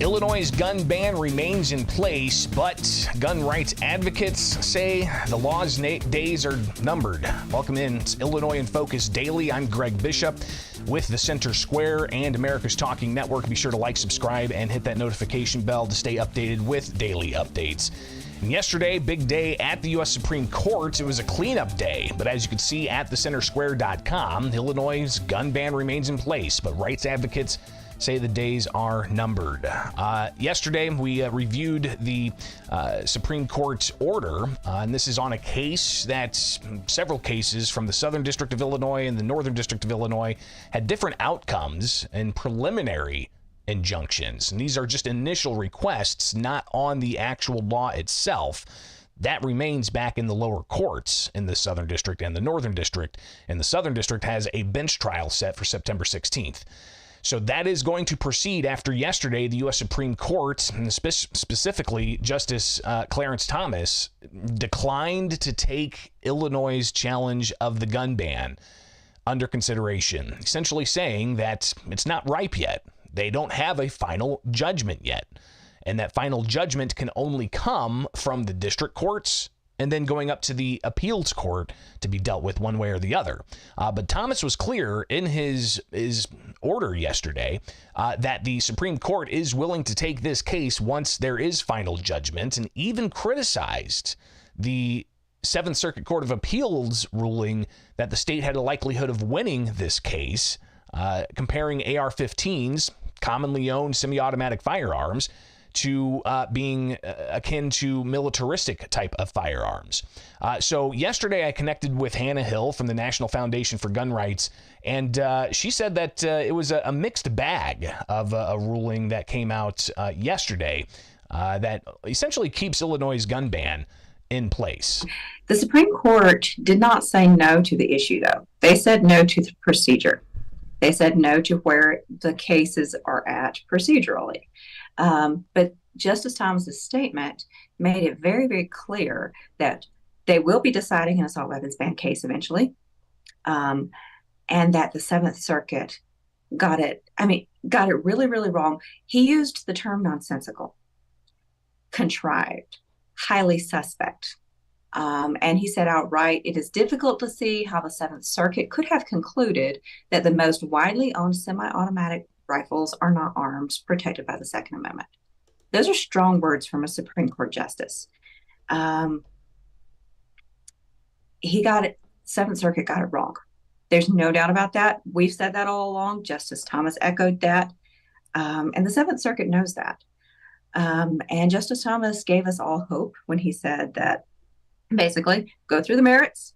Illinois' gun ban remains in place, but gun rights advocates say the law's days are numbered. Welcome in. It's Illinois in Focus Daily. I'm Greg Bishop with the Center Square and America's Talking Network. Be sure to like, subscribe, and hit that notification bell to stay updated with daily updates. And yesterday, big day at the U.S. Supreme Court. It was a cleanup day, but as you can see at thecentersquare.com, Illinois' gun ban remains in place, but rights advocates say the days are numbered. Yesterday, we reviewed the Supreme Court's order, and this is on a case that several cases from the Southern District of Illinois and the Northern District of Illinois had different outcomes and preliminary injunctions. And these are just initial requests, not on the actual law itself. That remains back in the lower courts in the Southern District and the Northern District. And the Southern District has a bench trial set for September 16th. So that is going to proceed after yesterday. The U.S. Supreme Court, and specifically Justice Clarence Thomas, declined to take Illinois' challenge of the gun ban under consideration, essentially saying that it's not ripe yet. They don't have a final judgment yet. And that final judgment can only come from the district courts and then going up to the appeals court to be dealt with one way or the other. But Thomas was clear in his order yesterday that the Supreme Court is willing to take this case once there is final judgment, and even criticized the Seventh Circuit Court of Appeals ruling that the state had a likelihood of winning this case, comparing AR-15s, commonly owned semi-automatic firearms, to being akin to militaristic type of firearms. So yesterday I connected with Hannah Hill from the National Foundation for Gun Rights, and she said that it was a mixed bag of a ruling that came out yesterday that essentially keeps Illinois' gun ban in place. The Supreme Court did not say no to the issue, though. They said no to the procedure. They said no to where the cases are at procedurally. But Justice Thomas's statement made it very, very clear that they will be deciding an assault weapons ban case eventually, and that the Seventh Circuit got it really, really wrong. He used the term nonsensical, contrived, highly suspect. And he said outright, it is difficult to see how the Seventh Circuit could have concluded that the most widely owned semi-automatic rifles are not arms protected by the Second Amendment. Those are strong words from a Supreme Court justice. Seventh Circuit got it wrong. There's no doubt about that. We've said that all along. Justice Thomas echoed that. And the Seventh Circuit knows that. And Justice Thomas gave us all hope when he said that basically go through the merits.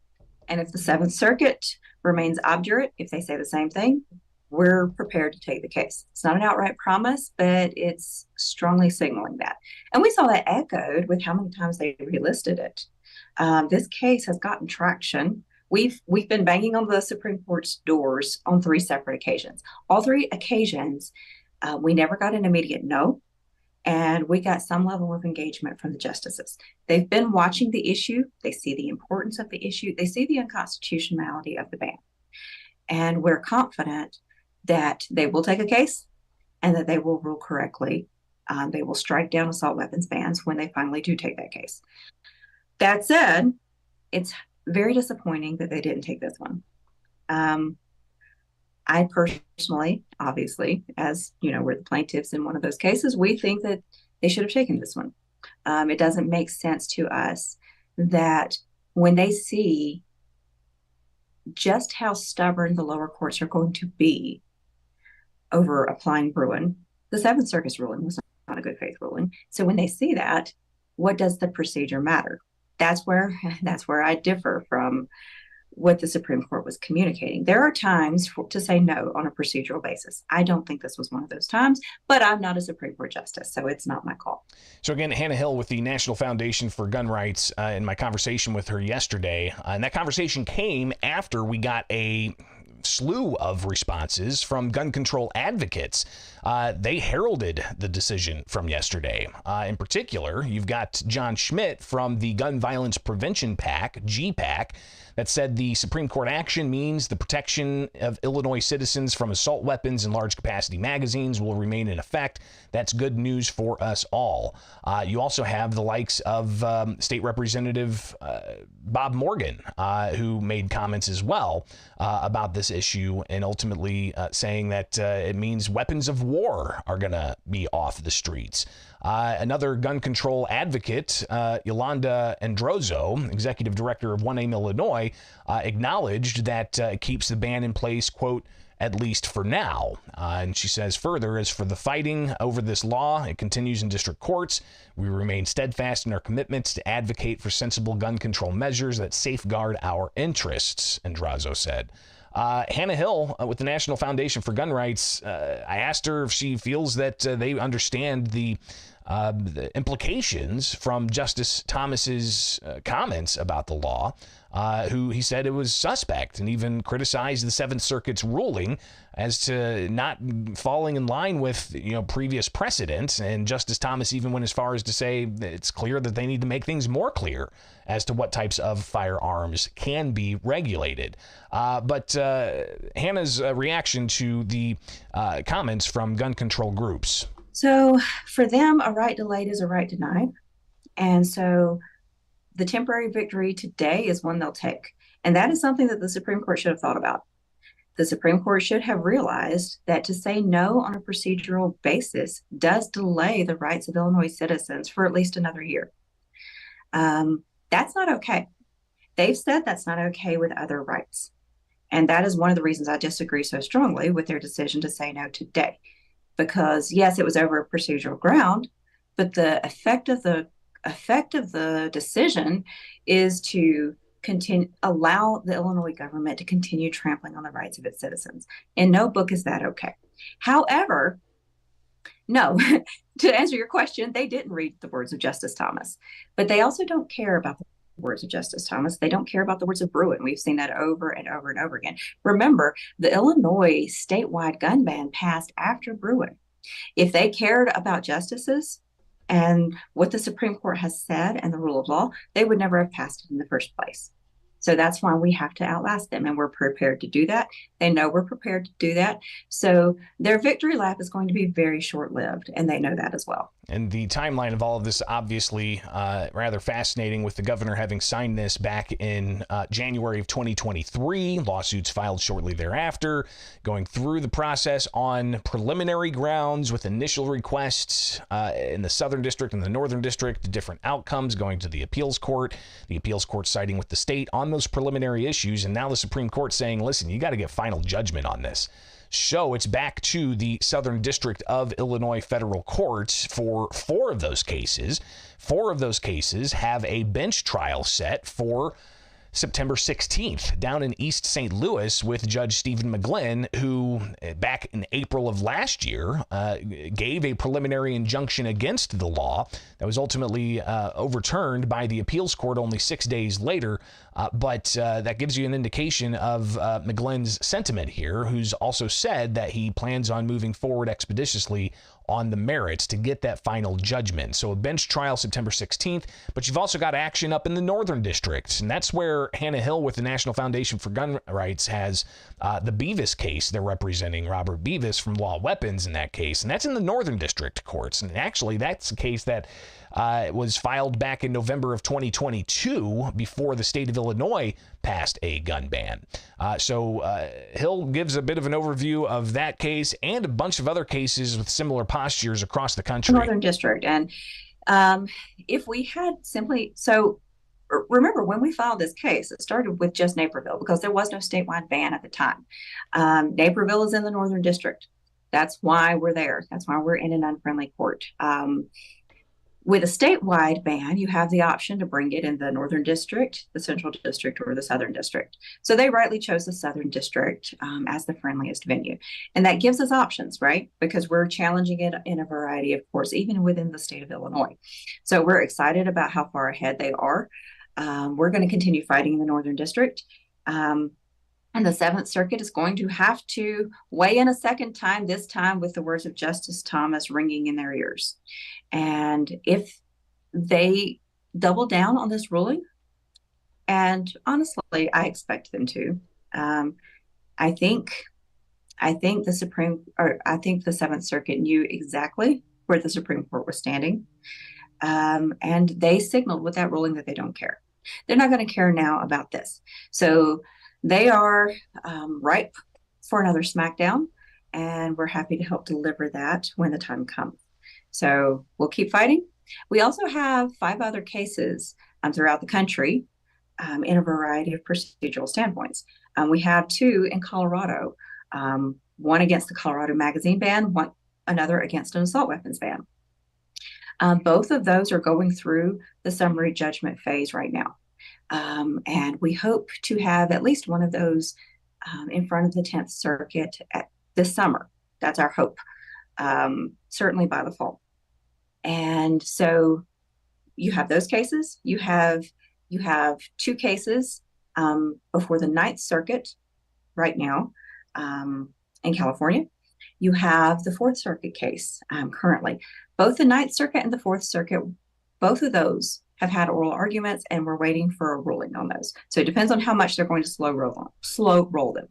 And if the Seventh Circuit remains obdurate, if they say the same thing, we're prepared to take the case. It's not an outright promise, but it's strongly signaling that. And we saw that echoed with how many times they relisted it. This case has gotten traction. We've been banging on the Supreme Court's doors on 3 separate occasions. All 3 occasions, we never got an immediate no, and we got some level of engagement from the justices. They've been watching the issue. They see the importance of the issue. They see the unconstitutionality of the ban. And we're confident that they will take a case and that they will rule correctly. They will strike down assault weapons bans when they finally do take that case. That said, it's very disappointing that they didn't take this one. I personally, obviously, as you know, we're the plaintiffs in one of those cases, we think that they should have taken this one. It doesn't make sense to us that when they see just how stubborn the lower courts are going to be over applying Bruin, the Seventh Circuit's ruling was not a good faith ruling. So when they see that, what does the procedure matter? That's where I differ from what the Supreme Court was communicating. There are times to say no on a procedural basis. I don't think this was one of those times, but I'm not a Supreme Court justice, so it's not my call. So again, Hannah Hill with the National Foundation for Gun Rights, in my conversation with her yesterday, and that conversation came after we got a slew of responses from gun control advocates. They heralded the decision from yesterday. In particular, you've got John Schmidt from the Gun Violence Prevention PAC, GPAC, that said the Supreme Court action means the protection of Illinois citizens from assault weapons and large capacity magazines will remain in effect. That's good news for us all. You also have the likes of State Representative Bob Morgan, who made comments as well about this issue, and ultimately saying that it means weapons of war are going to be off the streets. Another gun control advocate, Yolanda Androzo, executive director of 1AIM Illinois, acknowledged that it keeps the ban in place, quote, at least for now. And she says further, as for the fighting over this law, it continues in district courts. We remain steadfast in our commitments to advocate for sensible gun control measures that safeguard our interests, Androzo said. Hannah Hill with the National Foundation for Gun Rights, I asked her if she feels that they understand the implications from Justice Thomas's comments about the law, who he said it was suspect, and even criticized the Seventh Circuit's ruling as to not falling in line with previous precedents. And Justice Thomas even went as far as to say that it's clear that they need to make things more clear as to what types of firearms can be regulated. But Hannah's reaction to the comments from gun control groups. So for them, a right delayed is a right denied. And so the temporary victory today is one they'll take. And that is something that the Supreme Court should have thought about. The Supreme Court should have realized that to say no on a procedural basis does delay the rights of Illinois citizens for at least another year. That's not okay. They've said that's not okay with other rights. And that is one of the reasons I disagree so strongly with their decision to say no today. Because yes, it was over a procedural ground, but the effect of the decision is to allow the Illinois government to continue trampling on the rights of its citizens. In no book is that okay. However, no, to answer your question, they didn't read the words of Justice Thomas, but they also don't care about the words of Justice Thomas. They don't care about the words of Bruen. We've seen that over and over and over again. Remember, the Illinois statewide gun ban passed after Bruen. If they cared about justices and what the Supreme Court has said and the rule of law, they would never have passed it in the first place. So that's why we have to outlast them, and we're prepared to do that. They know we're prepared to do that. So their victory lap is going to be very short-lived, and they know that as well. And the timeline of all of this, obviously, rather fascinating, with the governor having signed this back in January of 2023, lawsuits filed shortly thereafter, going through the process on preliminary grounds with initial requests in the Southern District and the Northern District, different outcomes going to the appeals court siding with the state on those preliminary issues, and now the Supreme Court saying, listen, you got to get final judgment on this. So it's back to the Southern District of Illinois federal courts for four of those cases. Four of those cases have a bench trial set for September 16th down in East St. Louis with Judge Stephen McGlynn, who back in April of last year gave a preliminary injunction against the law that was ultimately overturned by the appeals court only 6 days later. But that gives you an indication of McGlynn's sentiment here, who's also said that he plans on moving forward expeditiously on the merits to get that final judgment. So a bench trial September 16th, but you've also got action up in the Northern District, and that's where Hannah Hill with the National Foundation for Gun Rights has the Beavis case. They're representing Robert Beavis from Law Weapons in that case, and that's in the Northern District courts. And actually, that's a case that was filed back in November of 2022 before the state of Illinois passed a gun ban. So Hill gives a bit of an overview of that case and a bunch of other cases with similar postures across the country. Northern District. And if we had simply, so remember when we filed this case, it started with just Naperville because there was no statewide ban at the time. Naperville is in the Northern District. That's why we're there. That's why we're in an unfriendly court. With a statewide ban, you have the option to bring it in the Northern District, the Central District, or the Southern District. So they rightly chose the Southern District as the friendliest venue. And that gives us options, right? Because we're challenging it in a variety of courts, even within the state of Illinois. So we're excited about how far ahead they are. We're going to continue fighting in the Northern District. And the Seventh Circuit is going to have to weigh in a second time, this time with the words of Justice Thomas ringing in their ears. And if they double down on this ruling, and honestly, I expect them to, um, I think I think the Seventh Circuit knew exactly where the Supreme Court was standing, and they signaled with that ruling that they don't care. They're not going to care now about this. So they are ripe for another smackdown, and we're happy to help deliver that when the time comes. So we'll keep fighting. We also have 5 other cases throughout the country in a variety of procedural standpoints. We have 2 in Colorado, one against the Colorado magazine ban, another against an assault weapons ban. Both of those are going through the summary judgment phase right now. And we hope to have at least one of those in front of the 10th Circuit this summer. That's our hope, certainly by the fall. And so you have those cases. You have 2 cases before the 9th Circuit right now in California. You have the 4th Circuit case currently. Both the 9th Circuit and the 4th Circuit, both of those have had oral arguments, and we're waiting for a ruling on those. So it depends on how much they're going to slow roll them.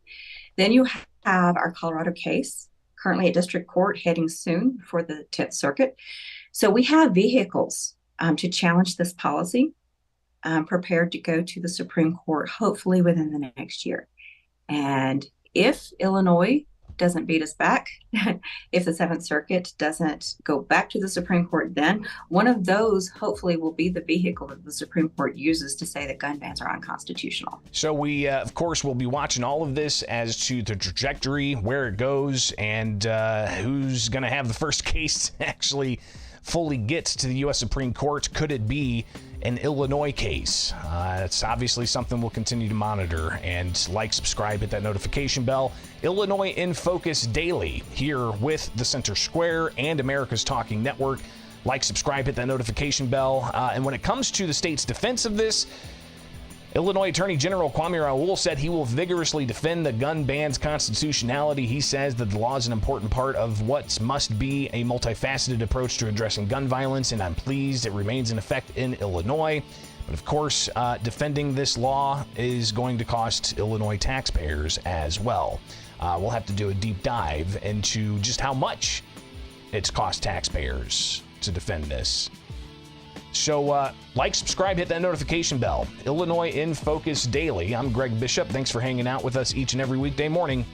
Then you have our Colorado case currently at district court, heading soon for the 10th Circuit. So we have vehicles to challenge this policy, prepared to go to the Supreme Court, hopefully within the next year. And if Illinois doesn't beat us back, if the 7th Circuit doesn't go back to the Supreme Court, then one of those hopefully will be the vehicle that the Supreme Court uses to say that gun bans are unconstitutional. So we, of course, will be watching all of this as to the trajectory, where it goes, and who's going to have the first case to actually fully get to the U.S. Supreme Court. Could it be an Illinois case? It's obviously something we'll continue to monitor. And subscribe, hit that notification bell. Illinois in Focus Daily here with the Center Square and America's Talking Network. Subscribe, hit that notification bell. And when it comes to the state's defense of this, Illinois Attorney General Kwame Raoul said he will vigorously defend the gun ban's constitutionality. He says that the law is an important part of what must be a multifaceted approach to addressing gun violence, and I'm pleased it remains in effect in Illinois. But of course, defending this law is going to cost Illinois taxpayers as well. We'll have to do a deep dive into just how much it's cost taxpayers to defend this. So subscribe, hit that notification bell. Illinois in Focus Daily. I'm Greg Bishop. Thanks for hanging out with us each and every weekday morning.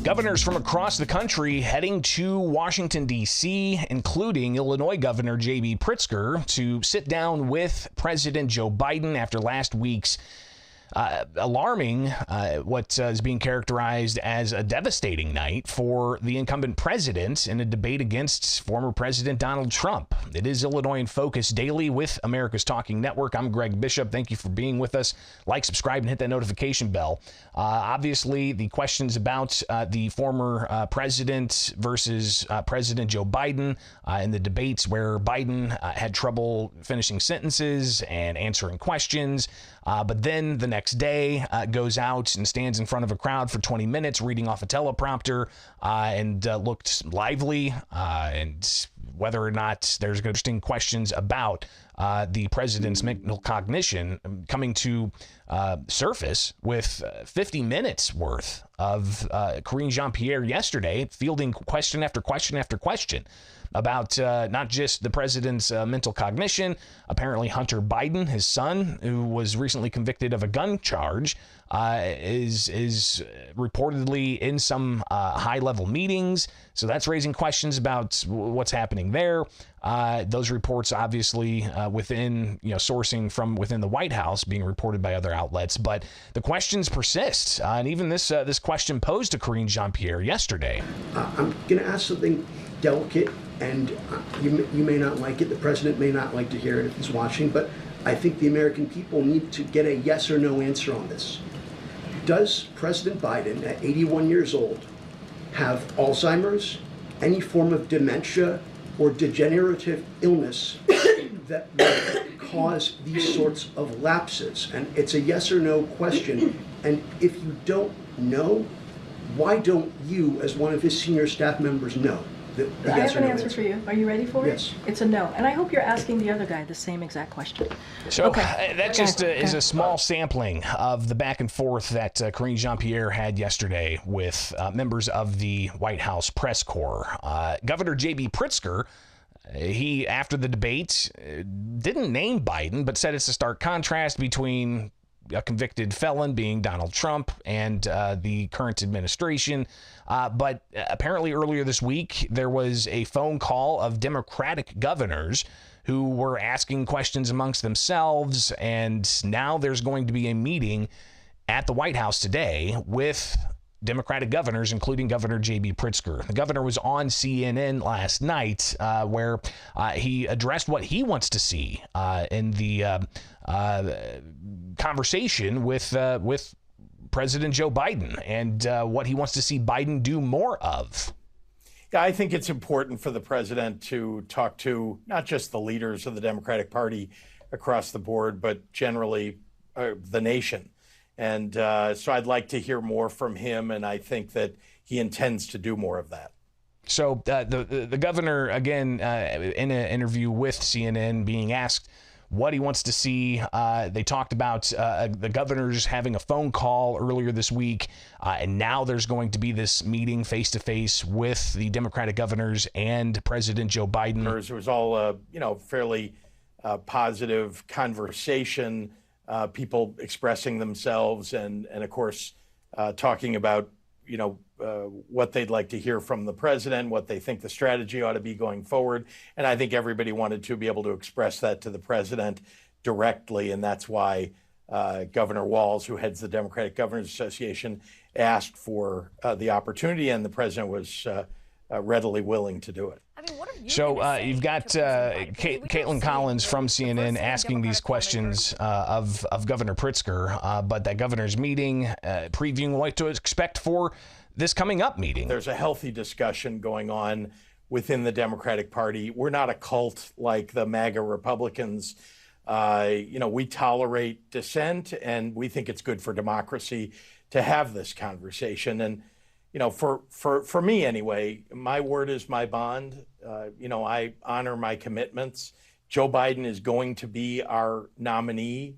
Governors from across the country heading to Washington, D.C., including Illinois Governor J.B. Pritzker, to sit down with President Joe Biden after last week's alarming, what is being characterized as a devastating night for the incumbent president in a debate against former President Donald Trump. It is Illinois in Focus Daily with America's Talking Network. I'm Greg Bishop. Thank you for being with us. Subscribe, and hit that notification bell. Obviously, the questions about the former president versus President Joe Biden in the debates where Biden had trouble finishing sentences and answering questions. But then the next day goes out and stands in front of a crowd for 20 minutes reading off a teleprompter and looked lively. And whether or not there's interesting questions about the president's mental cognition coming to surface with 50 minutes worth of Karine Jean-Pierre yesterday fielding question after question after question about not just the president's mental cognition. Apparently Hunter Biden, his son, who was recently convicted of a gun charge, is reportedly in some high-level meetings. So that's raising questions about what's happening there. Those reports obviously within, sourcing from within the White House, being reported by other outlets. But the questions persist. And even this question posed to Karine Jean-Pierre yesterday. I'm going to ask something delicate, and you may not like it. The president may not like to hear it if he's watching, but I think the American people need to get a yes or no answer on this. Does President Biden, at 81 years old, have Alzheimer's, any form of dementia, or degenerative illness that would cause these sorts of lapses? And it's a yes or no question. And if you don't know, why don't you, as one of his senior staff members, know? I have an answer for you. Are you ready for it? Yes. It's a no. And I hope you're asking the other guy the same exact question. So that just is a small sampling of the back and forth that Karine Jean-Pierre had yesterday with members of the White House press corps. Governor J.B. Pritzker, he, after the debate, didn't name Biden, but said it's a stark contrast between a convicted felon being Donald Trump and the current administration. But apparently earlier this week, there was a phone call of Democratic governors who were asking questions amongst themselves. And now there's going to be a meeting at the White House today with Democratic governors, including Governor J.B. Pritzker. The governor was on CNN last night where he addressed what he wants to see in the conversation with President Joe Biden and what he wants to see Biden do more of. Yeah, I think it's important for the president to talk to not just the leaders of the Democratic Party across the board, but generally the nation. And so I'd like to hear more from him, and I think that he intends to do more of that. So the governor, again, in an interview with CNN, being asked what he wants to see. They talked about the governors having a phone call earlier this week, and now there's going to be this meeting face-to-face with the Democratic governors and President Joe Biden. It was all fairly positive conversation. People expressing themselves and of course, talking about, what they'd like to hear from the president, what they think the strategy ought to be going forward. And I think everybody wanted to be able to express that to the president directly. And that's why Governor Walz, who heads the Democratic Governors Association, asked for the opportunity, and the president was readily willing to do it. So you've got Caitlin Collins from CNN asking these questions of Governor Pritzker, but that governor's meeting, previewing what to expect for this coming up meeting. There's a healthy discussion going on within the Democratic Party. We're not a cult like the MAGA Republicans. We tolerate dissent, and we think it's good for democracy to have this conversation. And for me anyway, my word is my bond. I honor my commitments. Joe Biden is going to be our nominee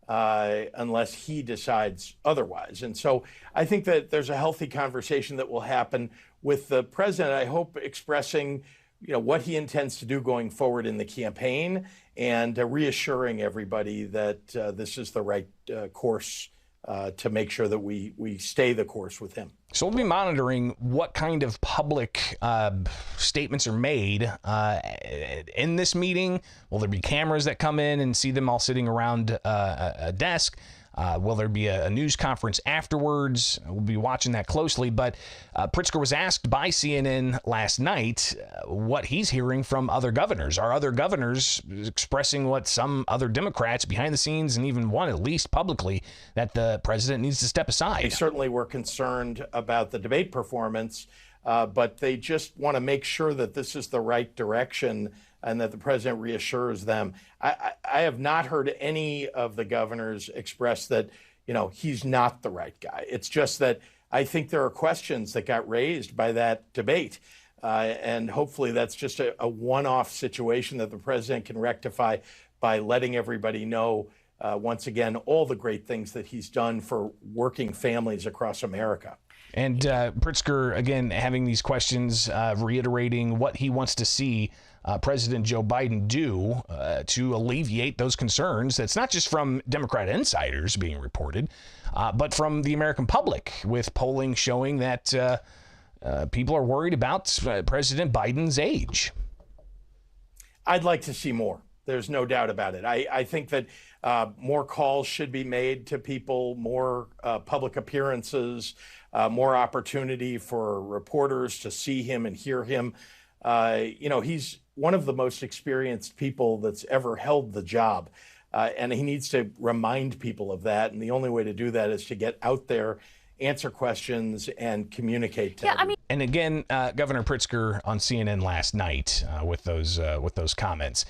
unless he decides otherwise. And so I think that there's a healthy conversation that will happen with the president, I hope, expressing what he intends to do going forward in the campaign and reassuring everybody that this is the right course to make sure that we stay the course with him. So we'll be monitoring what kind of public statements are made in this meeting. Will there be cameras that come in and see them all sitting around a desk? Will there be a news conference afterwards? We'll be watching that closely. But Pritzker was asked by CNN last night what he's hearing from other governors. Are other governors expressing what some other Democrats behind the scenes, and even one at least publicly, that the president needs to step aside? They certainly were concerned about the debate performance, but they just want to make sure that this is the right direction and that the president reassures them. I have not heard any of the governors express that, he's not the right guy. It's just that I think there are questions that got raised by that debate. And hopefully that's just a one-off situation that the president can rectify by letting everybody know, once again, all the great things that he's done for working families across America. And Pritzker, again, having these questions, reiterating what he wants to see President Joe Biden do to alleviate those concerns. That's not just from Democrat insiders being reported, but from the American public, with polling showing that people are worried about President Biden's age. I'd like to see more. There's no doubt about it. I think that more calls should be made to people, more public appearances, more opportunity for reporters to see him and hear him. He's one of the most experienced people that's ever held the job. And he needs to remind people of that. And the only way to do that is to get out there, answer questions, and communicate to everyone. And again, Governor Pritzker on CNN last night with those comments.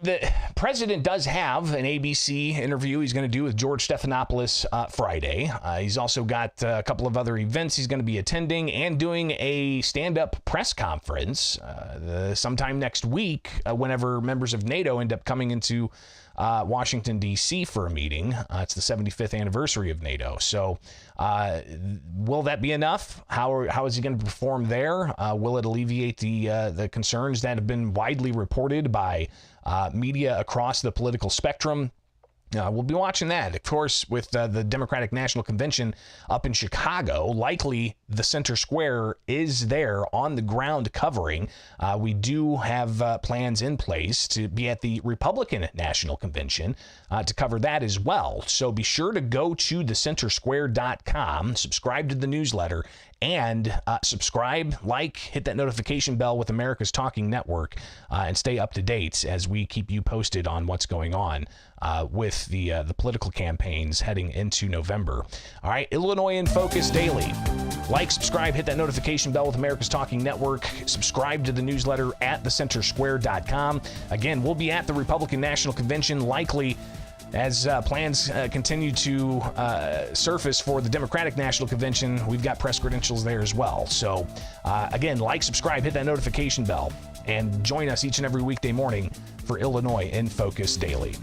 The president does have an ABC interview he's going to do with George Stephanopoulos Friday. He's also got a couple of other events he's going to be attending and doing a stand-up press conference sometime next week whenever members of NATO end up coming into Washington, D.C. for a meeting. It's the 75th anniversary of NATO. So will that be enough? How is he going to perform there? Will it alleviate the concerns that have been widely reported by media across the political spectrum? We'll be watching that. Of course, with the Democratic National Convention up in Chicago, likely the center square is there on the ground covering. We do have plans in place to be at the Republican National Convention to cover that as well. So be sure to go to thecentersquare.com, subscribe to the newsletter, and subscribe, hit that notification bell with America's Talking Network, and stay up to date as we keep you posted on what's going on with the political campaigns heading into November. All right, Illinois in Focus Daily. Subscribe, hit that notification bell with America's Talking Network. Subscribe to the newsletter at thecentersquare.com. Again, we'll be at the Republican National Convention, likely as plans continue to surface for the Democratic National Convention. We've got press credentials there as well. So again, subscribe, hit that notification bell, and join us each and every weekday morning for Illinois in Focus Daily.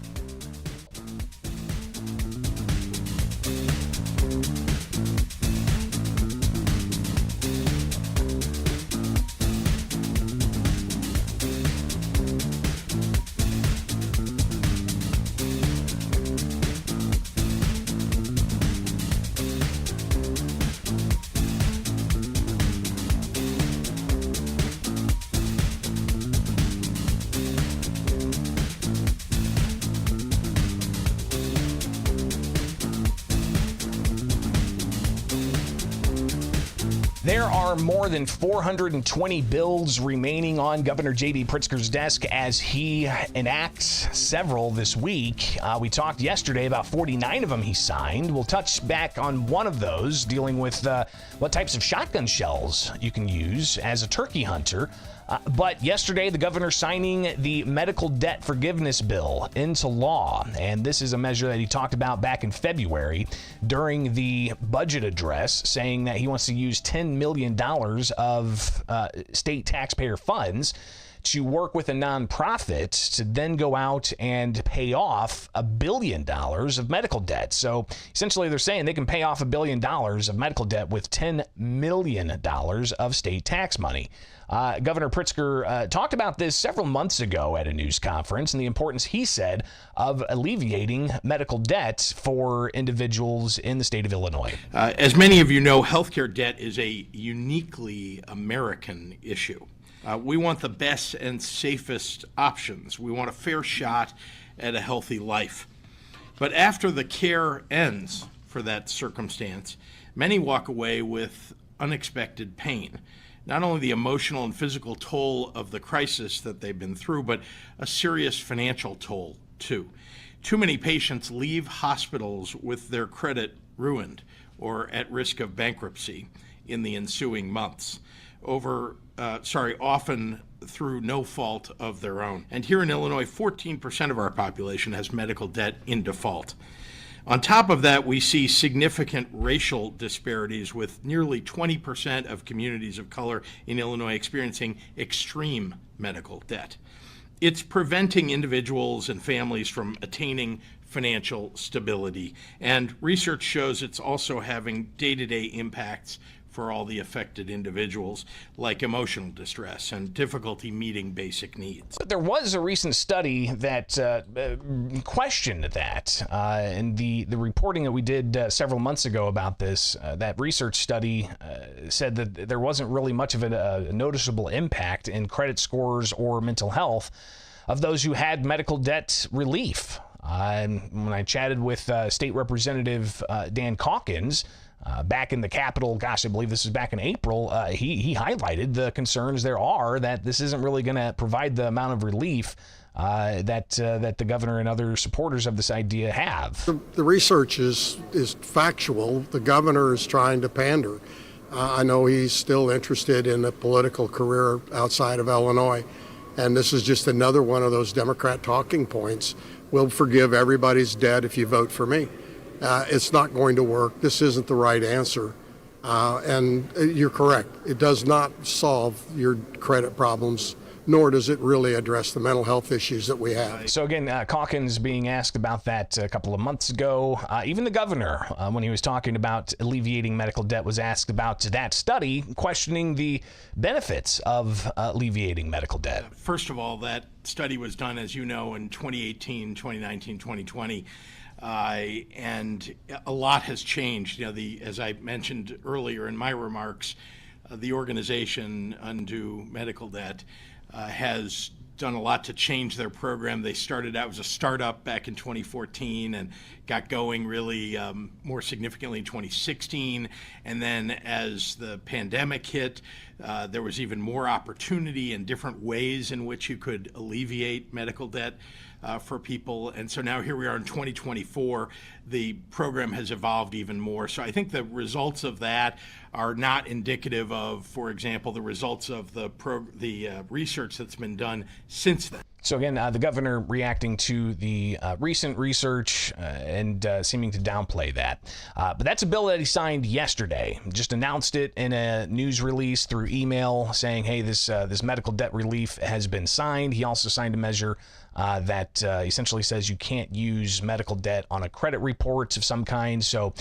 There are more than 420 bills remaining on Governor J.B. Pritzker's desk as he enacts several this week. We talked yesterday about 49 of them he signed. We'll touch back on one of those, dealing with what types of shotgun shells you can use as a turkey hunter. But yesterday, the governor signing the medical debt forgiveness bill into law. And this is a measure that he talked about back in February during the budget address, saying that he wants to use $10 million of state taxpayer funds to work with a nonprofit to then go out and pay off $1 billion of medical debt. So essentially they're saying they can pay off $1 billion of medical debt with $10 million of state tax money. Governor Pritzker talked about this several months ago at a news conference and the importance, he said, of alleviating medical debt for individuals in the state of Illinois. As many of you know, healthcare debt is a uniquely American issue. We want the best and safest options. We want a fair shot at a healthy life. But after the care ends for that circumstance, many walk away with unexpected pain. Not only the emotional and physical toll of the crisis that they've been through, but a serious financial toll, too. Too many patients leave hospitals with their credit ruined or at risk of bankruptcy in the ensuing months, often through no fault of their own. And here in Illinois, 14% of our population has medical debt in default. On top of that, we see significant racial disparities, with nearly 20% of communities of color in Illinois experiencing extreme medical debt. It's preventing individuals and families from attaining financial stability, and research shows it's also having day-to-day impacts for all the affected individuals, like emotional distress and difficulty meeting basic needs. But there was a recent study that questioned that, and the reporting that we did several months ago about this, that research study said that there wasn't really much of a noticeable impact in credit scores or mental health of those who had medical debt relief. When I chatted with State Representative Dan Calkins, back in the Capitol, gosh, I believe this was back in April, he highlighted the concerns there are that this isn't really going to provide the amount of relief that the governor and other supporters of this idea have. The research is factual. The governor is trying to pander. I know he's still interested in a political career outside of Illinois, and this is just another one of those Democrat talking points. We'll forgive everybody's debt if you vote for me. It's not going to work. This isn't the right answer. And you're correct. It does not solve your credit problems, nor does it really address the mental health issues that we have. So again, Calkins being asked about that a couple of months ago. Even the governor, when he was talking about alleviating medical debt, was asked about that study, questioning the benefits of alleviating medical debt. First of all, that study was done, as you know, in 2018, 2019, 2020. And a lot has changed. As I mentioned earlier in my remarks, the organization Undo Medical Debt has done a lot to change their program. They started out as a startup back in 2014 and got going really more significantly in 2016. And then as the pandemic hit, there was even more opportunity and different ways in which you could alleviate medical debt for people. And so now here we are in 2024. The program has evolved even more. So I think the results of that are not indicative of, for example, the results of the research that's been done since then. So again, the governor reacting to the recent research and seeming to downplay that. But that's a bill that he signed yesterday. Just announced it in a news release through email saying, hey, this medical debt relief has been signed. He also signed a measure that essentially says you can't use medical debt on a credit report of some kind. So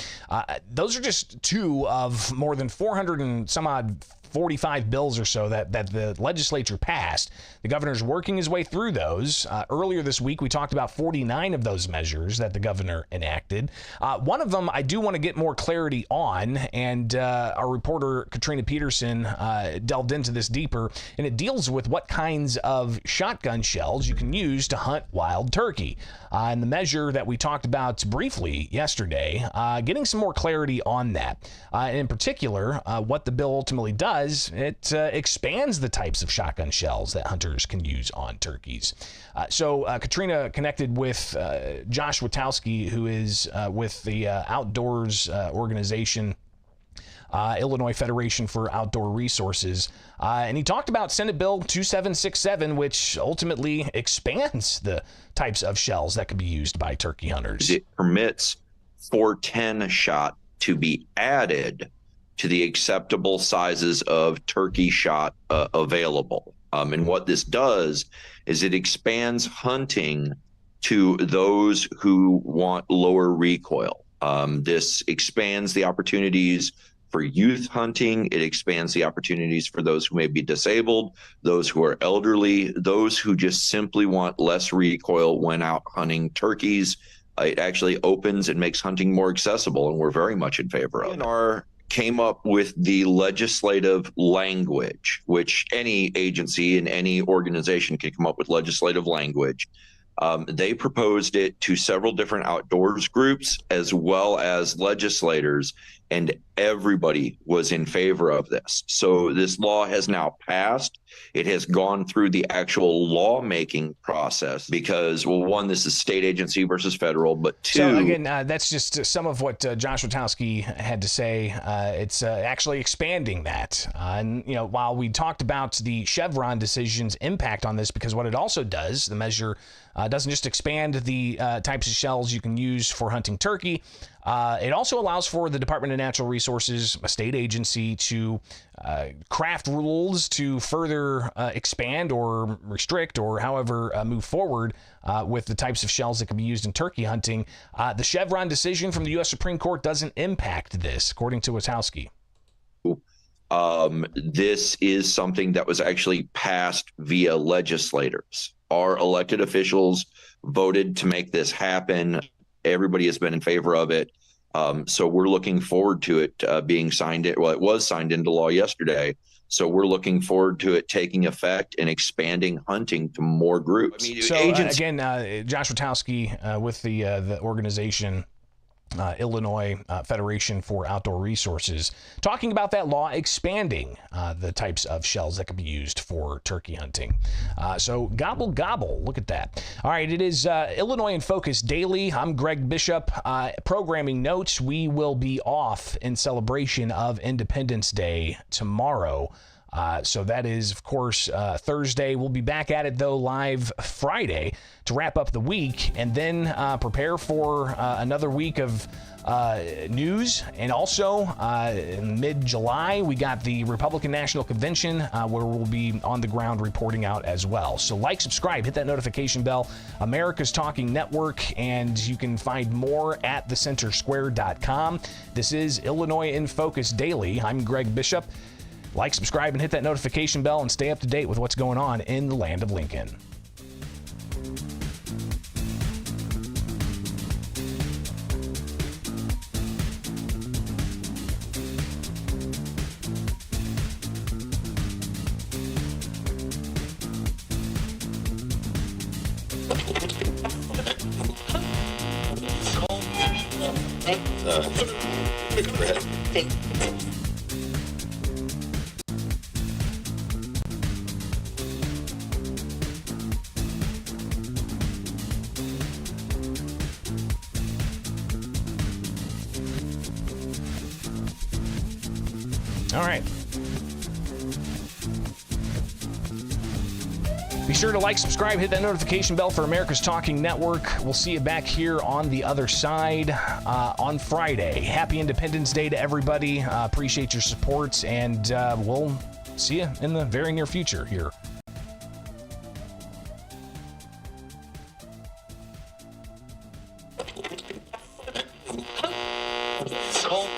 those are just two of more than 400 and some odd 45 bills or so that the legislature passed. The governor's working his way through those. Earlier this week, we talked about 49 of those measures that the governor enacted. One of them I do want to get more clarity on, and our reporter Katrina Peterson delved into this deeper, and it deals with what kinds of shotgun shells you can use to hunt wild turkey. And the measure that we talked about briefly yesterday, getting some more clarity on that. And in particular, what the bill ultimately does, it expands the types of shotgun shells that hunters can use on turkeys. So Katrina connected with Josh Witowski, who is with the Outdoors organization, Illinois Federation for Outdoor Resources. And he talked about Senate Bill 2767, which ultimately expands the types of shells that could be used by turkey hunters. It permits 410 shot to be added to the acceptable sizes of turkey shot available. And what this does is it expands hunting to those who want lower recoil. This expands the opportunities for youth hunting. It expands the opportunities for those who may be disabled, those who are elderly, those who just simply want less recoil when out hunting turkeys. It actually opens and makes hunting more accessible, and we're very much in favor of it. Came up with the legislative language, which any agency and any organization can come up with legislative language. They proposed it to several different outdoors groups as well as legislators, and everybody was in favor of this. So this law has now passed. It has gone through the actual lawmaking process because, well, one, this is state agency versus federal, but two. So again, that's just some of what Josh Witowski had to say. It's actually expanding that. And, you know, while we talked about the Chevron decision's impact on this, because what it also does, the measure doesn't just expand the types of shells you can use for hunting turkey. It also allows for the Department of Natural Resources, a state agency, to craft rules to further expand or restrict or however move forward with the types of shells that can be used in turkey hunting. The Chevron decision from the U.S. Supreme Court doesn't impact this, according to Witowski. This is something that was actually passed via legislators. Our elected officials voted to make this happen. Everybody has been in favor of it. So we're looking forward to it being signed. Well, it was signed into law yesterday. So we're looking forward to it taking effect and expanding hunting to more groups. So again, Josh Rotowski with the organization Illinois Federation for Outdoor Resources, talking about that law expanding the types of shells that can be used for turkey hunting. So gobble, gobble. Look at that. All right, it is Illinois in Focus Daily. I'm Greg Bishop. Programming notes, we will be off in celebration of Independence Day tomorrow. So that is, of course, Thursday. We'll be back at it, though, live Friday to wrap up the week and then prepare for another week of news. And also, in mid-July, we got the Republican National Convention where we'll be on the ground reporting out as well. So like, subscribe, hit that notification bell. America's Talking Network, and you can find more at thecentersquare.com. This is Illinois in Focus Daily. I'm Greg Bishop. Like, subscribe, and hit that notification bell and stay up to date with what's going on in the land of Lincoln. All right. Be sure to like, subscribe, hit that notification bell for America's Talking Network. We'll see you back here on the other side on Friday. Happy Independence Day to everybody. Appreciate your support, and we'll see you in the very near future here. Cool.